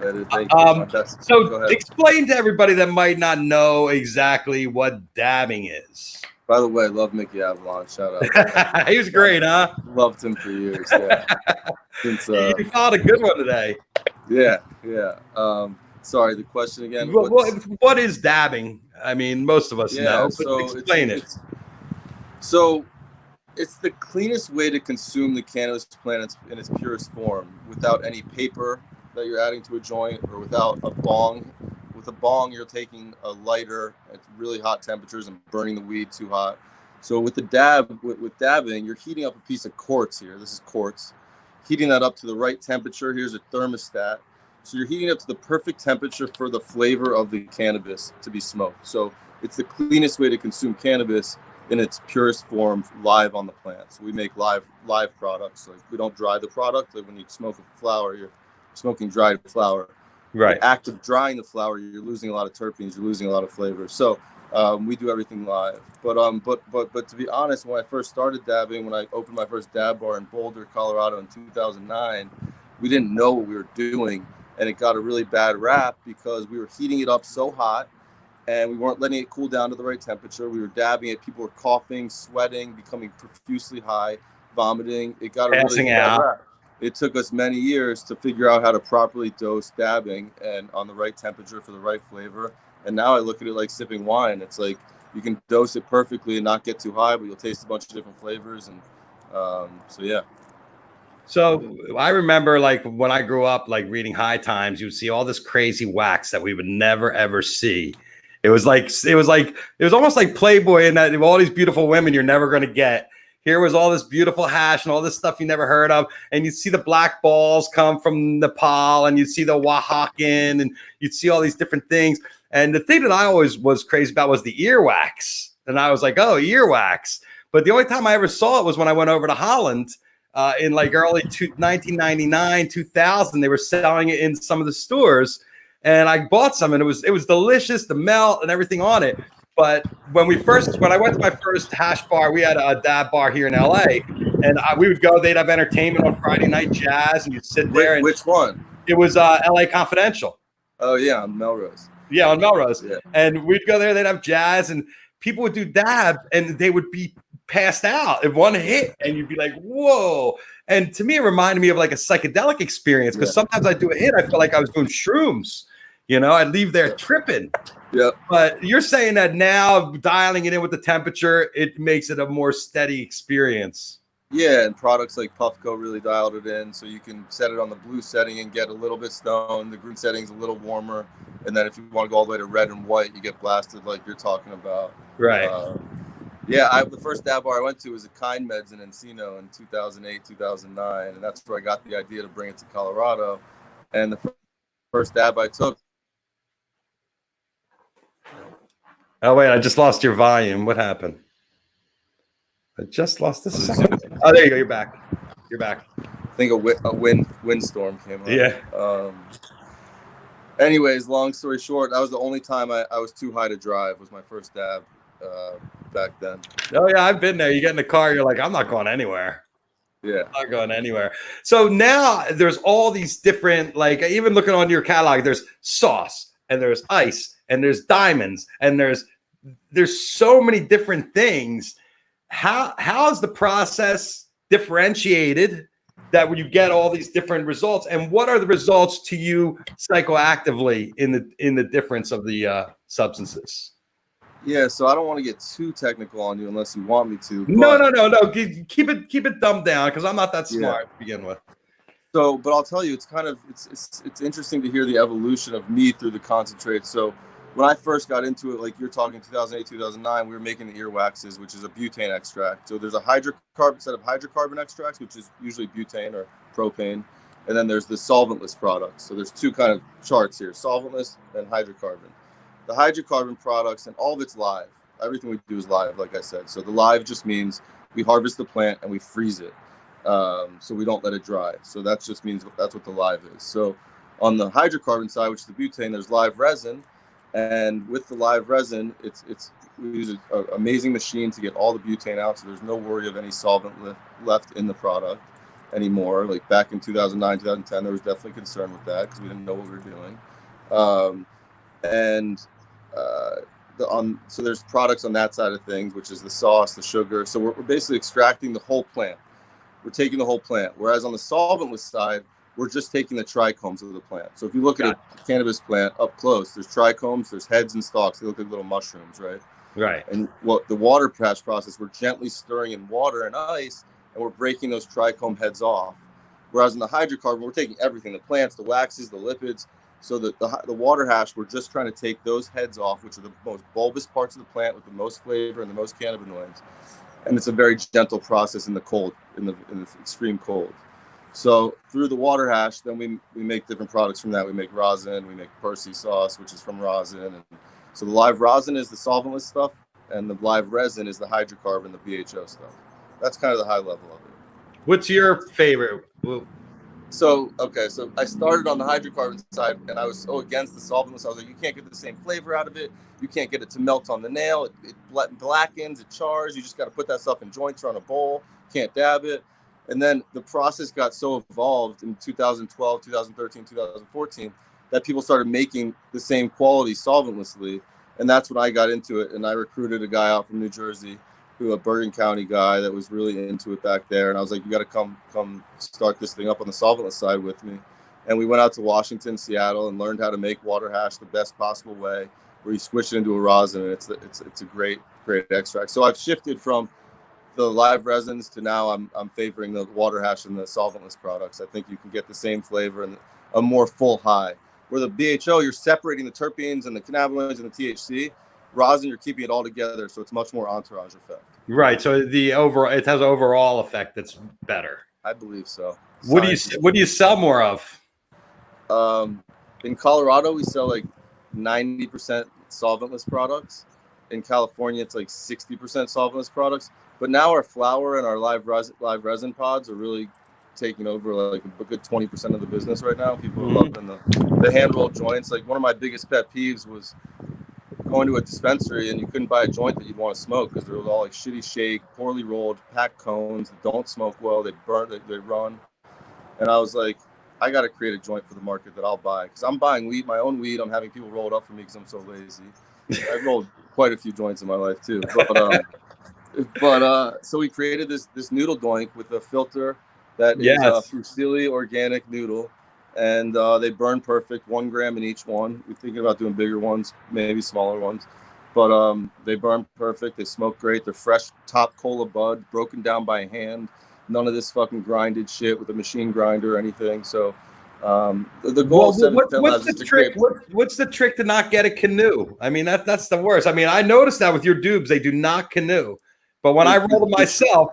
Thank you. So explain to everybody that might not know exactly what dabbing is. By the way, love Mickey Avalon. Shout out. He was great, huh? Loved him for years. Yeah. Since you found a good one today. Yeah. Sorry, the question again. What is dabbing? I mean, most of us know, but so explain it. So it's the cleanest way to consume the cannabis plant in its purest form, without any paper that you're adding to a joint, or without a bong. With a bong, you're taking a lighter at really hot temperatures and burning the weed too hot. So with the with dabbing, you're heating up a piece of quartz here. This is quartz. Heating that up to the right temperature. Here's a thermostat. So you're heating up to the perfect temperature for the flavor of the cannabis to be smoked. So it's the cleanest way to consume cannabis in its purest form, live on the plant. So we make live products. Like, we don't dry the product. Like when you smoke a flower, you're smoking dried flower. Right. The act of drying the flower, you're losing a lot of terpenes, you're losing a lot of flavor. So we do everything live. But to be honest, when I first started dabbing, when I opened my first dab bar in Boulder, Colorado in 2009, we didn't know what we were doing, and it got a really bad rap because we were heating it up so hot, and we weren't letting it cool down to the right temperature. We were dabbing it. People were coughing, sweating, becoming profusely high, vomiting. It got a really bad rap. It took us many years to figure out how to properly dose dabbing and on the right temperature for the right flavor. And now I look at it like sipping wine. It's like you can dose it perfectly and not get too high, but you'll taste a bunch of different flavors. And so, yeah. So I remember, like, when I grew up, like, reading High Times, you would see all this crazy wax that we would never, ever see. It was almost like Playboy, and that all these beautiful women you're never going to get. Here was all this beautiful hash and all this stuff you never heard of. And you'd see the black balls come from Nepal, and you'd see the Oaxacan, and you'd see all these different things. And the thing that I always was crazy about was the earwax. And I was like, oh, earwax. But the only time I ever saw it was when I went over to Holland in like early 1999, 2000. They were selling it in some of the stores. And I bought some, and it was delicious, the melt and everything on it. But when I went to my first hash bar, we had a dab bar here in LA, and we would go. They'd have entertainment on Friday night, jazz, and you'd sit there. And which one? It was LA Confidential. Oh yeah, on Melrose. Yeah, on Melrose. Yeah. And we'd go there. They'd have jazz, and people would do dab, and they would be passed out in one hit, and you'd be like, "Whoa!" And to me, it reminded me of like a psychedelic experience, because sometimes I do a hit, I felt like I was doing shrooms. You know, I'd leave there tripping. Yeah. But you're saying that now, dialing it in with the temperature, it makes it a more steady experience. Yeah, and products like Puffco really dialed it in, so you can set it on the blue setting and get a little bit stoned. The green setting's a little warmer, and then if you want to go all the way to red and white, you get blasted like you're talking about. Right. The first dab bar I went to was a Kind Meds in Encino in 2008, 2009, and that's where I got the idea to bring it to Colorado. And the first dab I took. Oh, wait, I just lost your volume. What happened? I just lost this a second. Oh, there you go. You're back. I think a windstorm came up. Yeah. Anyways, long story short, that was the only time I was too high to drive. Was my first dab back then. Oh, yeah, I've been there. You get in the car, you're like, I'm not going anywhere. Yeah. I'm not going anywhere. So now there's all these different, like, even looking on your catalog, there's sauce, and there's ice, and there's diamonds, and there's so many different things. How is the process differentiated, that when you get all these different results, and what are the results to you psychoactively in the difference of the substances? Yeah, so I don't want to get too technical on you unless you want me to. No. But Keep it dumbed down because I'm not that yeah. smart to begin with. So, but I'll tell you, it's interesting to hear the evolution of me through the concentrate. So, when I first got into it, like you're talking 2008, 2009, we were making the earwaxes, which is a butane extract. So there's a hydrocarbon set of hydrocarbon extracts, which is usually butane or propane, and then there's the solventless products. So there's two kind of charts here: solventless and hydrocarbon. The hydrocarbon products, and all of it's live. Everything we do is live, like I said. So the live just means we harvest the plant and we freeze it. So we don't let it dry. So that just means that's what the live is. So on the hydrocarbon side, which is the butane, there's live resin, and with the live resin, we use an amazing machine to get all the butane out. So there's no worry of any solvent left in the product anymore. Like back in 2009, 2010, there was definitely concern with that because we didn't know what we were doing. So there's products on that side of things, which is the sauce, the sugar. So we're basically extracting the whole plant. We're taking the whole plant. Whereas on the solventless side, we're just taking the trichomes of the plant. So if you look at a cannabis plant up close, there's trichomes, there's heads and stalks. They look like little mushrooms, right? Right. And what the water patch process, we're gently stirring in water and ice, and we're breaking those trichome heads off. Whereas in the hydrocarbon, we're taking everything, the plants, the waxes, the lipids. So the water hash, we're just trying to take those heads off, which are the most bulbous parts of the plant with the most flavor and the most cannabinoids. And it's a very gentle process in the cold, in the extreme cold. So through the water hash, then we make different products from that. We make rosin, we make Percy sauce, which is from rosin. And so the live rosin is the solventless stuff, and the live resin is the hydrocarbon, the BHO stuff. That's kind of the high level of it. What's your favorite? So I started on the hydrocarbon side, and I was so against the solventless. I was like, you can't get the same flavor out of it. You can't get it to melt on the nail. It blackens, it chars. You just got to put that stuff in joints or on a bowl. Can't dab it. And then the process got so evolved in 2012, 2013, 2014 that people started making the same quality solventlessly. And that's when I got into it. And I recruited a guy out from New Jersey, a Bergen County guy that was really into it back there. And I was like, you got to come start this thing up on the solventless side with me. And we went out to Washington, Seattle, and learned how to make water hash the best possible way, where you switch it into a rosin, and it's a great extract. So I've shifted from the live resins to now I'm favoring the water hash and the solventless products. I think you can get the same flavor and a more full high. Where the BHO, you're separating the terpenes and the cannabinoids and the THC. Rosin, you're keeping it all together, so it's much more entourage effect. Right. So it has an overall effect that's better. I believe so. What do you sell more of? In Colorado, we sell like 90% solventless products. In California, it's like 60% solventless products. But now our flower and our live resin pods are really taking over like a good 20% of the business right now. People are loving the hand rolled joints. Like one of my biggest pet peeves was going to a dispensary and you couldn't buy a joint that you'd want to smoke because they were all like shitty shake, poorly rolled, packed cones that don't smoke well. They burn, they run. And I was like, I got to create a joint for the market that I'll buy because I'm buying weed, my own weed. I'm having people roll it up for me because I'm so lazy. I've rolled quite a few joints in my life too. But so we created this noodle doink with a filter that is a Fusilli organic noodle. And they burn perfect, 1 gram in each one. We're thinking about doing bigger ones, maybe smaller ones. But they burn perfect. They smoke great. They're fresh top cola bud, broken down by hand. None of this fucking grinded shit with a machine grinder or anything. So the goal what's the trick to not get a canoe? I mean, that's the worst. I mean, I noticed that with your dubs, they do not canoe. But when I roll them myself.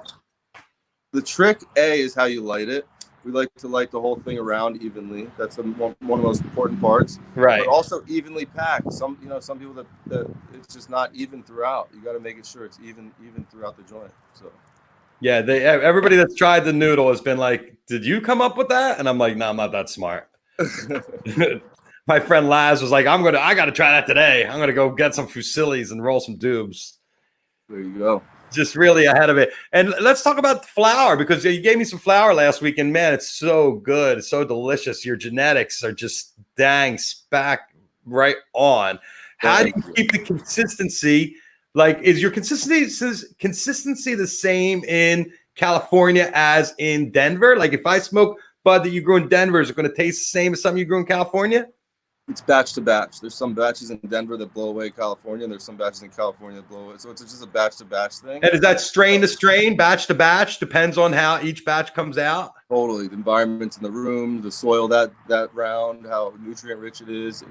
The trick, A, is how you light it. We like to light the whole thing around evenly. That's one of the most important parts. Right. But also evenly packed. Some people that it's just not even throughout. You got to make it sure it's even throughout the joint. So. Yeah, everybody that's tried the noodle has been like, "Did you come up with that?" And I'm like, "No, I'm not that smart." My friend Laz was like, I got to try that today. I'm gonna go get some Fusillis and roll some dubs. There you go. Just really ahead of it. And let's talk about flour because you gave me some flour last week, and man, it's so good. It's so delicious. Your genetics are just dang spack right on. How do you keep the consistency? Like, is your consistency the same in California as in Denver? Like if I smoke bud that you grew in Denver, is it going to taste the same as something you grew in California? It's batch to batch. There's some batches in Denver that blow away California, and there's some batches in California that blow away. So it's just a batch to batch thing. And is that strain to strain, batch to batch? Depends on how each batch comes out? Totally. The environment's in the room, the soil that round, how nutrient rich it is.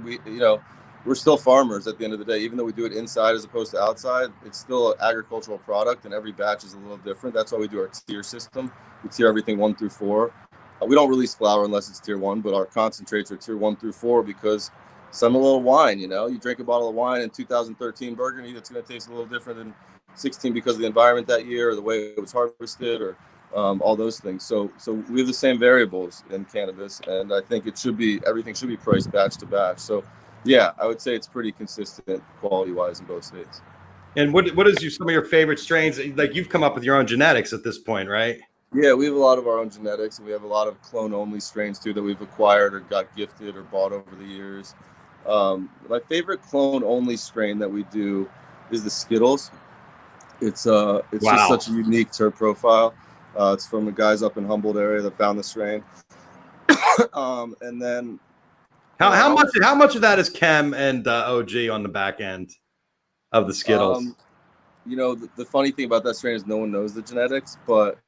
We're still farmers at the end of the day. Even though we do it inside as opposed to outside, it's still an agricultural product, and every batch is a little different. That's why we do our tier system. We tier everything 1 through 4. We don't release flower unless it's tier 1, but our concentrates are tier 1 through 4 because some a little wine, you drink a bottle of wine in 2013 Burgundy, that's going to taste a little different than 16 because of the environment that year or the way it was harvested or all those things. So we have the same variables in cannabis, and I think everything should be priced batch to batch. So yeah, I would say it's pretty consistent quality-wise in both states. And what is some of your favorite strains? Like you've come up with your own genetics at this point, right? Yeah, we have a lot of our own genetics, and we have a lot of clone-only strains too that we've acquired or got gifted or bought over the years. My favorite clone-only strain that we do is the Skittles. It's wow. Just such a unique terp profile. It's from the guys up in Humboldt area that found the strain. And then how much of that is chem and OG on the back end of the Skittles? The funny thing about that strain is no one knows the genetics, but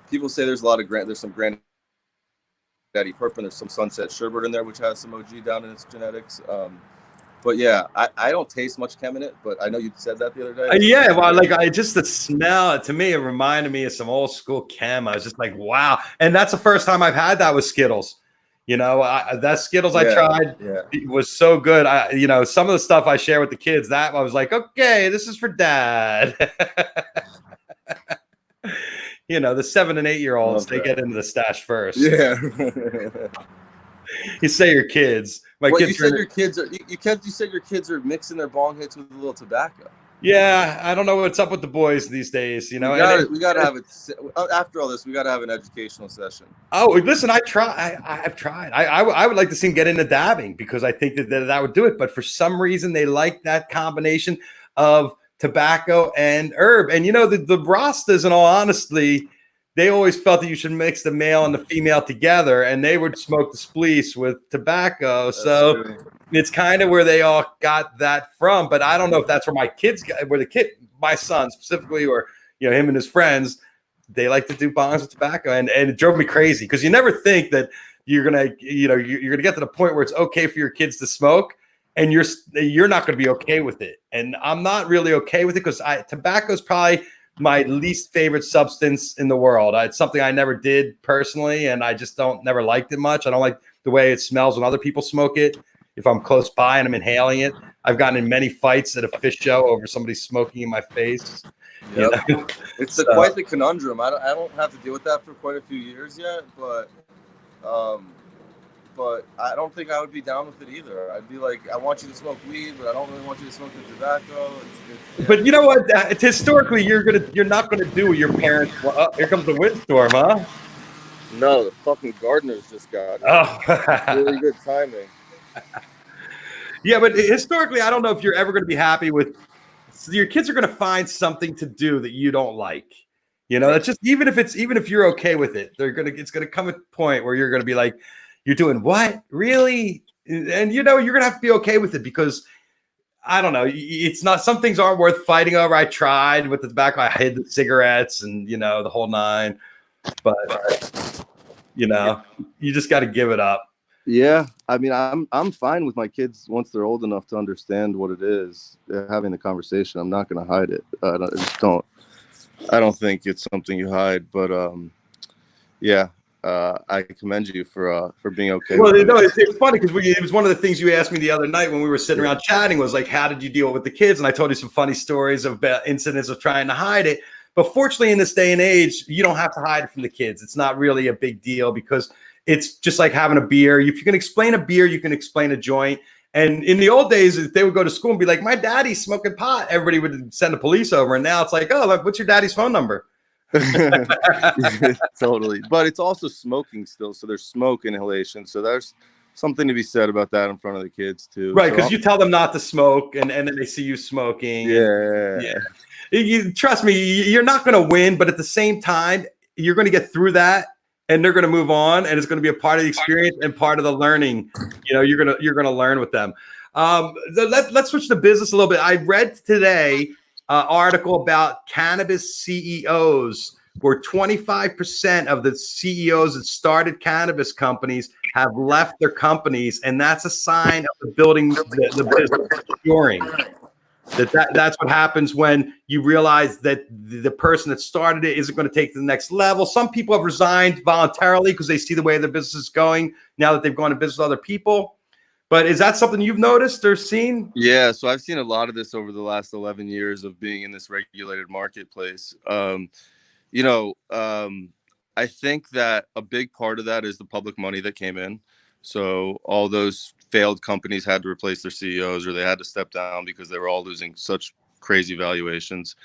people say there's some Granddaddy Perp, and there's some Sunset Sherbert in there, which has some OG down in its genetics. But yeah, I don't taste much chem in it, but I know you said that the other day. Yeah, well, the smell, to me, it reminded me of some old school chem. I was just like, wow. And that's the first time I've had that with Skittles. That Skittles I tried was so good. Some of the stuff I share with the kids, that I was like, okay, this is for dad. The 7 and 8 year olds, they get into the stash first. Yeah. You say your kids. You said your kids are mixing their bong hits with a little tobacco. Yeah, I don't know what's up with the boys these days. We gotta have it after all this. We gotta have an educational session. Oh, listen, I've tried. I would like to see them get into dabbing because I think that would do it. But for some reason, they like that combination of tobacco and herb. And the Rastas, in all honesty, they always felt that you should mix the male and the female together, and they would smoke the spleece with tobacco. That's true. It's kind of where they all got that from. But I don't know if that's where my son specifically, or him and his friends, they like to do bongs with tobacco, and it drove me crazy because you never think that you're gonna get to the point where it's okay for your kids to smoke, and you're not going to be okay with it. And I'm not really okay with it because tobacco is probably my least favorite substance in the world. It's something I never did personally, and I just never liked it much. I don't like the way it smells when other people smoke it. If I'm close by and I'm inhaling it, I've gotten in many fights at a fish show over somebody smoking in my face. Yep. It's quite the conundrum. I don't have to deal with that for quite a few years yet, but I don't think I would be down with it either. I'd be like, I want you to smoke weed, but I don't really want you to smoke the tobacco. But you know what? Historically, you're not gonna do what your parents. Here comes the windstorm, huh? No, the fucking gardeners just got it. Oh, really good timing. Yeah, but historically, I don't know if you're ever going to be happy with. So your kids are going to find something to do that you don't like. That's just even if you're okay with it, it's going to come a point where you're going to be like, you're doing what, really? And you're going to have to be okay with it because I don't know. It's not, some things aren't worth fighting over. I tried with the tobacco. I hid the cigarettes and the whole nine. But you just got to give it up. Yeah, I mean, I'm fine with my kids once they're old enough to understand what it is. They're having the conversation. I'm not going to hide it. I don't think it's something you hide. But I commend you for being okay. Well, it's funny because it was one of the things you asked me the other night when we were sitting around chatting was like, how did you deal with the kids? And I told you some funny stories about incidents of trying to hide it. But fortunately, in this day and age, you don't have to hide it from the kids. It's not really a big deal because it's just like having a beer. If you can explain a beer, you can explain a joint. And in the old days, if they would go to school and be like, my daddy's smoking pot, everybody would send the police over. And now it's like, oh, what's your daddy's phone number? Totally. But it's also smoking still. So there's smoke inhalation. So there's something to be said about that in front of the kids too. Right, So because you tell them not to smoke, and then they see you smoking. yeah. You trust me, you're not going to win, but at the same time, you're going to get through that, and they're going to move on, and it's going to be a part of the experience and part of the learning. You're gonna learn with them. Let's switch to business a little bit. I read today an article about cannabis CEOs, where 25% of the CEOs that started cannabis companies have left their companies, and that's a sign of the building the business maturing. That's what happens when you realize that the person that started it isn't going to take it to the next level. Some people have resigned voluntarily because they see the way their business is going now that they've gone to business with other people. But is that something you've noticed or seen? Yeah, so I've seen a lot of this over the last 11 years of being in this regulated marketplace. I think that a big part of that is the public money that came in. So all those failed companies had to replace their CEOs, or they had to step down because they were all losing such crazy valuations.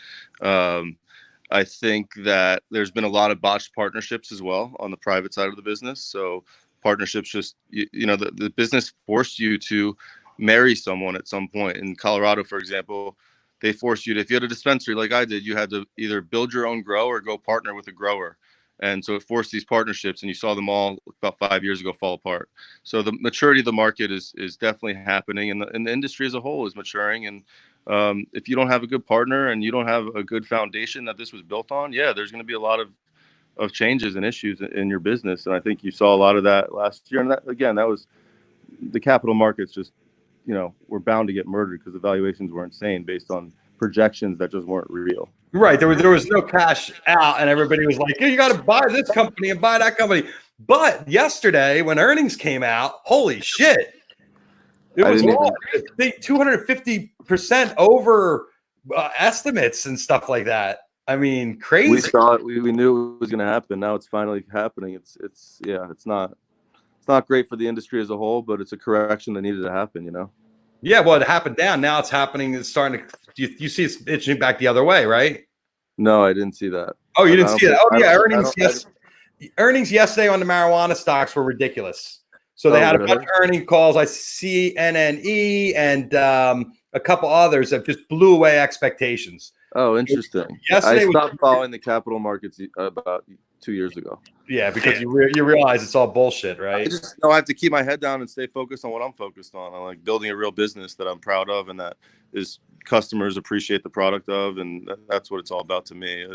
I think that there's been a lot of botched partnerships as well on the private side of the business. So partnerships just, the business forced you to marry someone at some point. In Colorado, for example, they forced you to, if you had a dispensary like I did, you had to either build your own grow or go partner with a grower. And so it forced these partnerships, and you saw them all about 5 years ago fall apart. So the maturity of the market is definitely happening, and the industry as a whole is maturing. And if you don't have a good partner and you don't have a good foundation that this was built on, there's going to be a lot of changes and issues in your business. And I think you saw a lot of that last year. And that was the capital markets just, were bound to get murdered because the valuations were insane based on projections that just weren't real. Right. There was no cash out, and everybody was like, you got to buy this company and buy that company. But yesterday, when earnings came out, holy shit. It was 250% over estimates and stuff like that. I mean, crazy. We thought we knew it was going to happen. Now it's finally happening. It's not great for the industry as a whole, but it's a correction that needed to happen, Yeah, well, it happened down. Now it's happening. It's starting to. You see it's itching back the other way, right? No, I didn't see that. Oh, you didn't see that? Oh, yeah. Earnings yesterday on the marijuana stocks were ridiculous. So they had a bunch of earning calls. I see NNE and a couple others that just blew away expectations. Oh, interesting. I stopped following the capital markets about 2 years ago. Yeah, because you realize it's all bullshit, right? I have to keep my head down and stay focused on what I'm focused on. I'm like building a real business that I'm proud of and that is customers appreciate the product of, and that's what it's all about to me.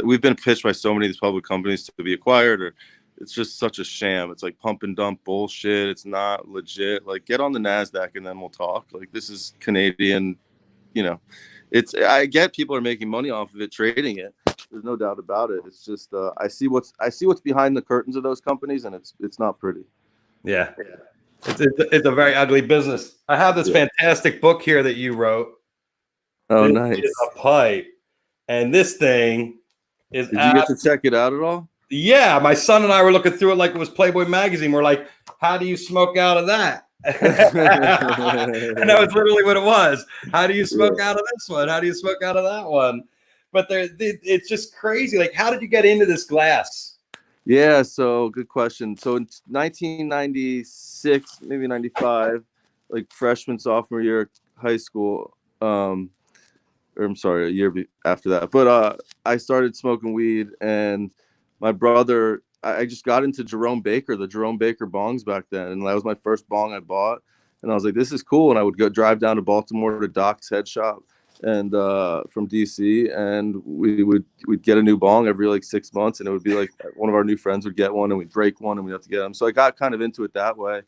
We've been pitched by so many of these public companies to be acquired, or it's just such a sham. It's like pump and dump bullshit. It's not legit. Like, get on the NASDAQ and then we'll talk. Like, this is Canadian, I get people are making money off of it, trading it. There's no doubt about it. It's just I see what's behind the curtains of those companies, and it's not pretty. Yeah. It's a very ugly business. I have this fantastic book here that you wrote. Oh, nice. It's a pipe, and this thing is. Did you get to check it out at all? Yeah, my son and I were looking through it like it was Playboy magazine. We're like, how do you smoke out of that? And that was literally what it was. How do you smoke out of this one? How do you smoke out of that one? But it's just crazy. Like, how did you get into this glass? Yeah, so good question. So in 1996, maybe 95, like freshman, sophomore year of high school, or I'm sorry, a year after that. But I started smoking weed, and my brother, I just got into the Jerome Baker bongs back then, and that was my first bong I bought. And I was like, this is cool. And I would drive down to Baltimore to Doc's head shop, and from DC, and we'd get a new bong every like 6 months, and it would be like one of our new friends would get one, and we'd break one, and we'd have to get them. So I got kind of into it that way.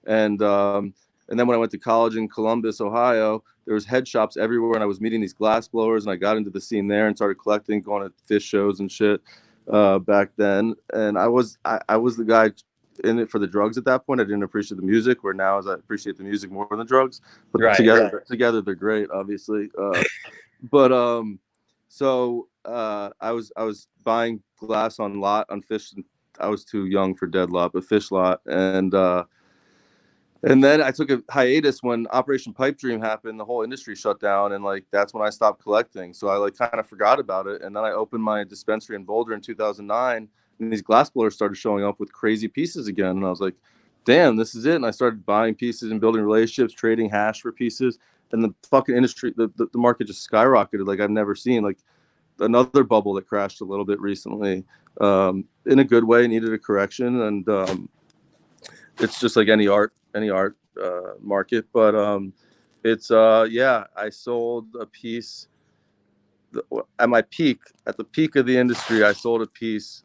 And then when I went to college in Columbus, Ohio, there was head shops everywhere, and I was meeting these glass blowers, and I got into the scene there and started collecting, going to fish shows and shit back then. And I was the guy in it for the drugs at that point. I didn't appreciate the music, where now as I appreciate the music more than the drugs. But together they're great, obviously. So I was buying glass on fish. I was too young for dead lot, but fish lot. And then I took a hiatus when Operation Pipe Dream happened. The whole industry shut down, and like that's when I stopped collecting. So I like kind of forgot about it. And then I opened my dispensary in Boulder in 2009, and these glass blowers started showing up with crazy pieces again. And I was like, damn, this is it. And I started buying pieces and building relationships, trading hash for pieces. And the fucking industry, the market just skyrocketed like I've never seen. Like another bubble that crashed a little bit recently, in a good way, needed a correction. And it's just like any art market. But it's I sold a piece at the peak of the industry. I sold a piece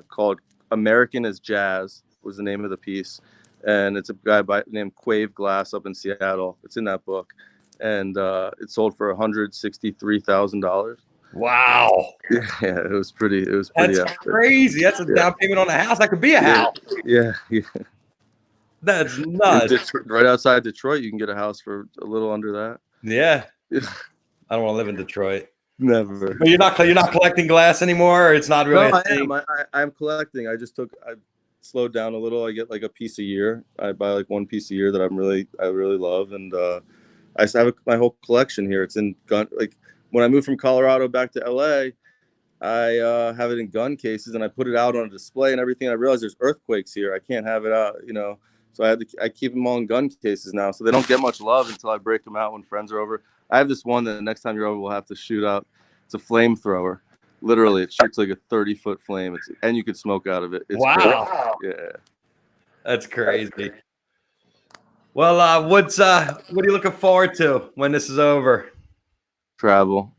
called American as Jazz was the name of the piece. And it's a guy named Quave Glass up in Seattle. It's in that book. And it sold for $163,000. Wow. Yeah, it was pretty. That's crazy. That's a down payment on a house. That could be a house. Yeah. That's nuts. Right outside Detroit, you can get a house for a little under that. Yeah. I don't want to live in Detroit. Never. But you're not collecting glass anymore, or it's not really. No, I'm collecting. I slowed down a little. I get like a piece a year. I buy like one piece a year that I really love, and I have my whole collection here. It's in gun. Like when I moved from Colorado back to LA, I have it in gun cases, and I put it out on a display and everything. I realized there's earthquakes here. I can't have it out, So I keep them all in gun cases now, so they don't get much love until I break them out when friends are over. I have this one that the next time you're over, we'll have to shoot out. It's a flamethrower. Literally, it shoots like a 30-foot flame. And you could smoke out of it. It's wow. Crazy. Yeah. That's crazy. Well, what are you looking forward to when this is over? Travel.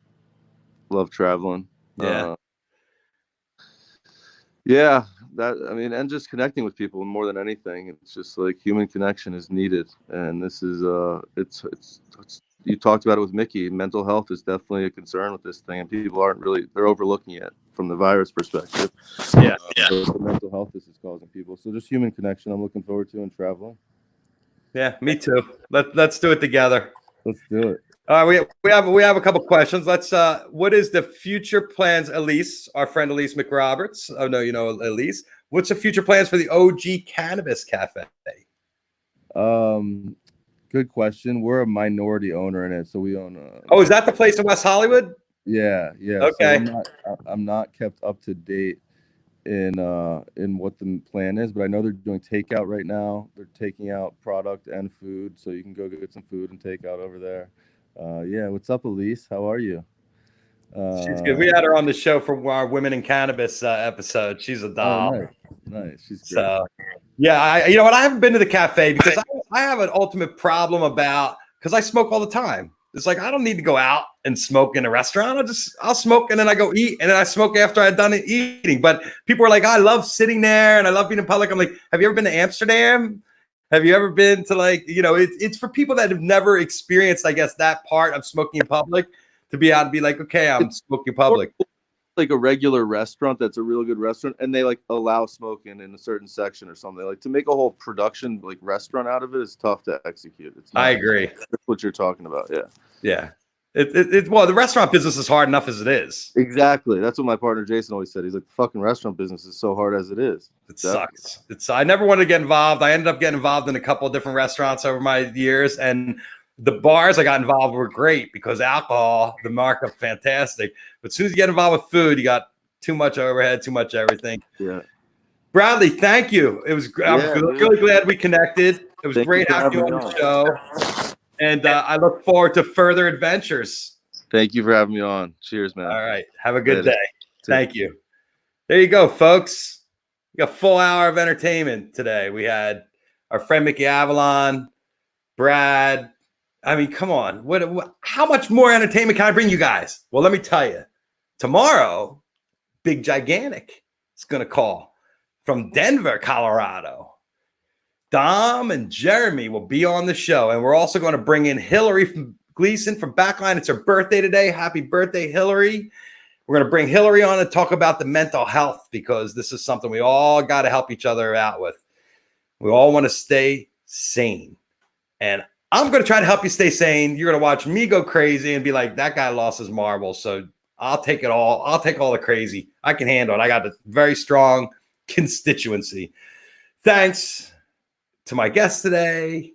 Love traveling. Yeah. And just connecting with people more than anything. It's just like human connection is needed. And this is, it's you talked about it with Mickey. Mental health is definitely a concern with this thing, and people they're overlooking it from the virus perspective. Yeah. The mental health this is causing people. So just human connection I'm looking forward to, and traveling. Yeah, me too. Let's do it together. Let's do it. We have a couple questions. What is the future plans, Elise, our friend Elise McRoberts? Oh no, you know Elise. What's the future plans for the OG Cannabis Cafe? Good question. We're a minority owner in it, so we own. Is that the place in West Hollywood? Yeah. Okay. So I'm not kept up to date in what the plan is, but I know they're doing takeout right now. They're taking out product and food, so you can go get some food and takeout over there. What's up, Elise? How are you? She's good. We had her on the show for our Women in Cannabis episode. She's a doll. Oh, nice. She's great. So, yeah, I haven't been to the cafe because I have an ultimate problem because I smoke all the time. It's like I don't need to go out and smoke in a restaurant. I'll smoke and then I go eat and then I smoke after I've done eating. But people are like, I love sitting there and I love being in public. I'm like, have you ever been to Amsterdam? Have you ever been to it's for people that have never experienced, I guess, that part of smoking in public to be out and be like, okay, I'm smoking in public. Like a regular restaurant that's a real good restaurant, and they like allow smoking in a certain section or something. Like to make a whole production like restaurant out of it is tough to execute. I agree. That's what you're talking about. Yeah. Well, the restaurant business is hard enough as it is. Exactly. That's what my partner Jason always said. He's like, the fucking restaurant business is so hard as it is. It sucks. I never wanted to get involved. I ended up getting involved in a couple of different restaurants over my years, and the bars I got involved were great because alcohol, the markup, fantastic. But as soon as you get involved with food, you got too much overhead, too much everything. Yeah. Bradley, thank you. It was. I'm really glad we connected. It was great having you on the show. And I look forward to further adventures. Thank you for having me on. Cheers, man. All right. Have a good day. Thank you. There you go, folks. We got a full hour of entertainment today. We had our friend Mickey Avalon, Brad. I mean, come on. How much more entertainment can I bring you guys? Well, let me tell you. Tomorrow, Big Gigantic is going to call from Denver, Colorado. Dom and Jeremy will be on the show, and we're also going to bring in Hillary from Gleason from Backline. It's her birthday today. Happy birthday, Hillary. We're going to bring Hillary on and talk about the mental health because this is something we all got to help each other out with. We all want to stay sane. And I'm going to try to help you stay sane. You're going to watch me go crazy and be like, that guy lost his marbles. So I'll take it all. I'll take all the crazy. I can handle it. I got a very strong constituency. Thanks to my guest today.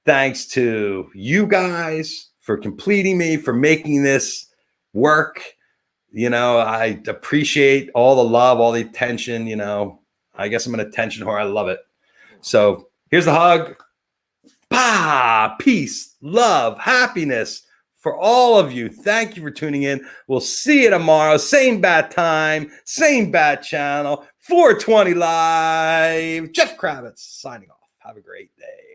Thanks to you guys for completing me, for making this work. I appreciate all the love, all the attention. I guess I'm an attention whore. I love it. So Here's the hug. Peace, love, happiness for all of you. Thank you for tuning in. We'll see you tomorrow. Same bat time, same bat channel, 420 Live. Jeff Kravitz signing off. Have a great day.